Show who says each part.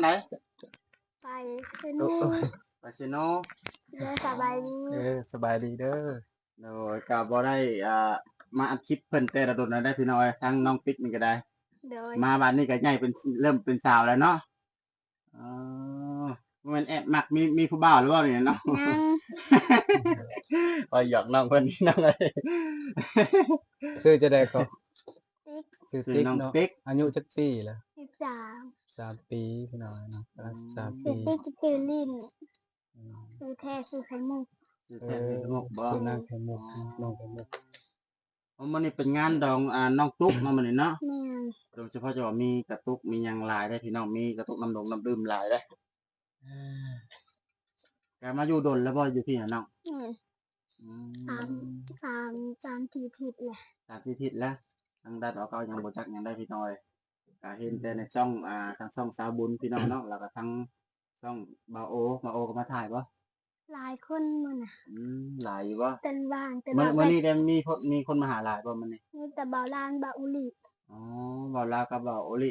Speaker 1: ไหน
Speaker 2: ไปเซนู
Speaker 1: ไปซิโน
Speaker 2: เด้อสบายดี
Speaker 3: สบายดีเด้อ
Speaker 1: โดยก็บ่ได้มาอัดคลิปเพิ่นแต่ละโดนได้พี่น้อยทั้งน้องปิ๊กนี่ก็ได้
Speaker 2: โดย
Speaker 1: มาบัดนี้ก็ใหญ่เป็นเริ่มเป็นสาวแล้วเนาะอ๋อมันแอบมักมีผู้บ่าวหรือเปล่าเนี่ยเนาะ
Speaker 2: ยัง
Speaker 1: หยอกน้องเพิ่นน้องเอ้ย
Speaker 3: ชื่อจะได้ก็
Speaker 2: ติ๊ก
Speaker 3: ชื่อ
Speaker 1: คือ
Speaker 3: ติ๊ก
Speaker 1: น้อง
Speaker 3: เนาะ
Speaker 1: ปิ๊ก
Speaker 3: อายุจักปีละ
Speaker 2: 13
Speaker 3: 3 ปีพี่น้อยเนาะ3
Speaker 2: ชื่
Speaker 3: ปี
Speaker 2: อติ๊กชื่อลินชื่อแท้ชื่อไข่มุก
Speaker 1: ชื่อแท้ชื่อสมุกบ่
Speaker 3: ชื่อนางไข่มุกน้องไข่มุก
Speaker 1: มันนี่เป็นงานดองน้องตุ๊กเนาะมันนี่เนาะ
Speaker 2: แม่น
Speaker 1: โดยเฉพาะจะว่ามีกระตุกมีหยังหลายได้พี่น้องมีกระตุกน้ำดงน้ำดื่มหลายได้แกมาอยู่ดนแล้วบ่อยู่พี่น่ะน้อง
Speaker 2: แม่น
Speaker 1: อื
Speaker 2: สามทีทิศเลย
Speaker 1: ตามที่ทิศแล้วทางด้านออกเขายังบ่จักหยังได้พี่น้อยก็เห็นแต่ในช่องทางช่องสาวบุญพี่น้องเนาะแล้วก็ทางช่องบาโอก็มาถ่ายบ่
Speaker 2: หลายคนมันน่ะ
Speaker 1: หลายอยู่บ่
Speaker 2: เต้นว่างแต่
Speaker 1: มื้
Speaker 2: บ่
Speaker 1: อนี้ได้มีคนมาหาหลายบ่มื้อนี้
Speaker 2: มีแต่เบาลานเบาอุลิ
Speaker 1: อ๋อบ่าวลาวกับบ่าวโอลิ